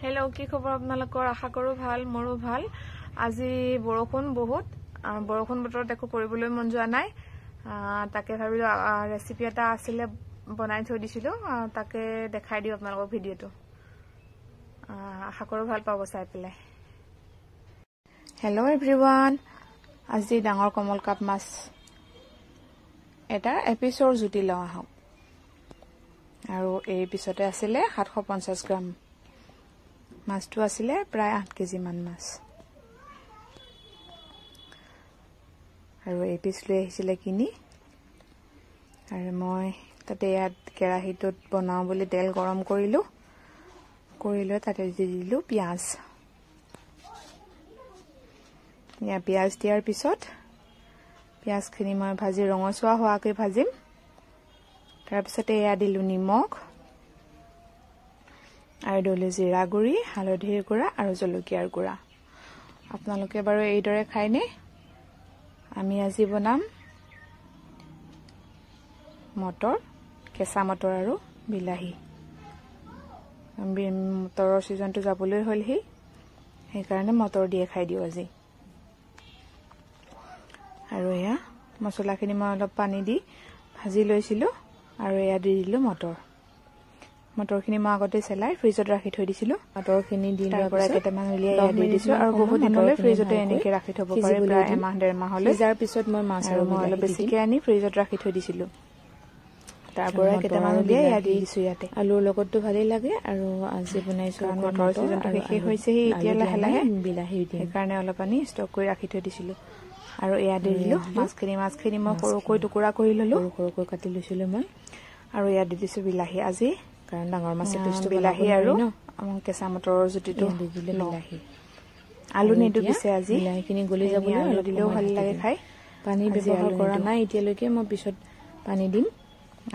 hello की खबर आपनालोকৰ आशा करो ভাল मोरो ভাল আজি বৰষুণ বহুত বৰষুণ বতৰ দেখো কৰিবলৈ মন যোৱা নাই তাকে ভাবিলো ৰেচিপি এটা আছিল বনাই থৈ দিছিলো তাকে দেখাই দিও আপোনালোকৰ ভিডিওটো আশা কৰো ভাল পাব চাই পেলাই हेलो एवरीवन আজি ডাঙৰ কমল কাপ মাছ এটা এপিসোড জুটি লওঁ আহক আৰু এই পিছতে আছিল 750 গ্ৰাম মাছটো আছিল প্ৰায় 8 কেজি মান মাছ আৰু এই পিছ লৈ আহিছিল কিনি আৰু মই তাতে ইয়াত কেৰাহীটোত বনাও বুলি তেল গৰম কৰিলো তাতে দি দিলো পিয়াজ या पियाज दियार पिছত पियाजখিনি মই ভাজি ৰঙচুৱা হোৱাকৈ ভাজিম তাৰ পিছতে এয়া দিলু নিমখ আৰু দলে জিৰা গুৰি হালধিৰ গুৰা আৰু জলকীয়াৰ গুৰা আপোনালোকে বাৰু এই দৰে খাইনে আমি আজি বনাম মটৰ কেঁচা মটৰ আৰু বিলাহী মটৰৰ সিজনটো যাবলৈ হলহি সেই কাৰণে মটৰ দিয়ে খাই দিও আজি আৰু এয়া মছলাখিনি মই অলপ পানী দি ভাজি লৈছিলো আৰু এয়া দি দিলো মটৰখিনি মই আগতে চেলাই ফ্ৰিজত ৰাখি থৈ দিছিলো মটৰখিনি দি লোৱাৰ পৰা কেটামান উলিয়াই এয়া দি দিছো আৰু বহুত দিনলৈ ফ্ৰিজতে এনেকৈ ৰাখি থব পাৰে প্ৰায় এমাহ ডেৰ মাহলৈ যাৰ পিছত মই মাছ আৰু মই অলপ বেছিকৈ আনি ফ্ৰিজত ৰাখি থৈ দিছিলো তাৰ পৰা কেটামান উলিয়াই এয়া দি দিছো ইয়াতে আলুৰ লগতটো ভালেই লাগে আৰু আজি বনাইছো মটৰ সিজনটো শেষ হৈছে এতিয়া লাহে লাহে বিলাহী দিম সেইকাৰণে অলপ পানী ষ্টক কৰি ৰাখি থৈ দিছিলো আৰু এয়া দি দিলো মাছখিনি মই সৰুকৈ টুকুৰা কৰি ললো সৰুকৈ কাটি লৈছিলো মই আৰু এয়া দি দিছো বিলাহী আজি কাৰণ ডাঙৰ মাছ পিছটো বিলাহী আৰু কেঁচা মটৰৰ জুটিটো দি দিলে বিলাহী আলু নিদু পিছে আজি বিলাহীখিনি গলি যাবলৈ আলু দিলেও ভাল লাগে খাই পানী ব্যৱহাৰ কৰা নাই এতিয়ালৈকে মই পিছত পানী দিম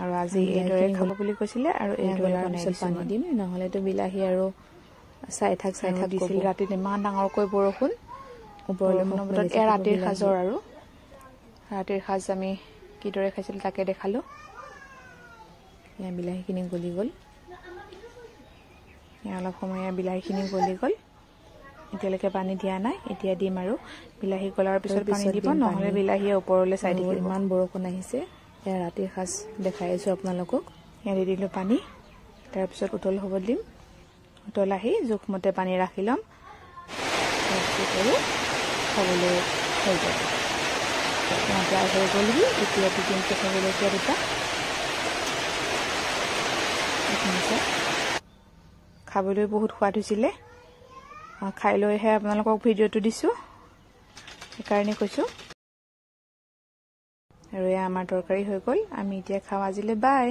আৰু আজি এই দৰে খাব বুলি কৈছিলে আৰু এই দৰে পিছত পানী দিম নহলেতো বিলাহী আৰু চাই থাক দিছিল ৰাতি ইমান ডাঙৰকৈ বৰষুণ ওপৰলৈ মনত এ ৰাতিৰ খাজৰ আৰু ৰাতিৰ খাজ আমি কি দৰে খাইছিল তাকে দেখালো ইয়া বিলাহীখিনি গলি গল ইয়া অলপ সময় বিলাহীখিনি গলি গল এতিয়ালৈকে পানী দিয়া নাই এতিয়া দিম আৰু বিলাহী গলাৰ পিছত পানী দিব নহলে বিলাহী ওপৰলৈ চাই দিব ইমান বৰষুণ আহিছে ইয়া ৰাতিৰ খাজ দেখাইছো আপোনালোকক ইয়া দি দিলো পানী তাৰ পিছত উতল হ'ব দিম উতল আহি জোখমতে পানী ৰাখি লম খাবলৈ হৈ যাব প্ৰায় হৈ গ'লহি এতিয়া দিম কেঁচা জলকীয়া দুটা খাবলৈ বহুত সোৱাদ হৈছিলে খাই লৈহে আপোনালোকক ভিডিঅ'টো দিছো সেইকাৰণে কৈছো আৰু এয়া আমাৰ তৰকাৰী হৈ গ'ল আমি এতিয়া খাওঁ আজিলৈ বাই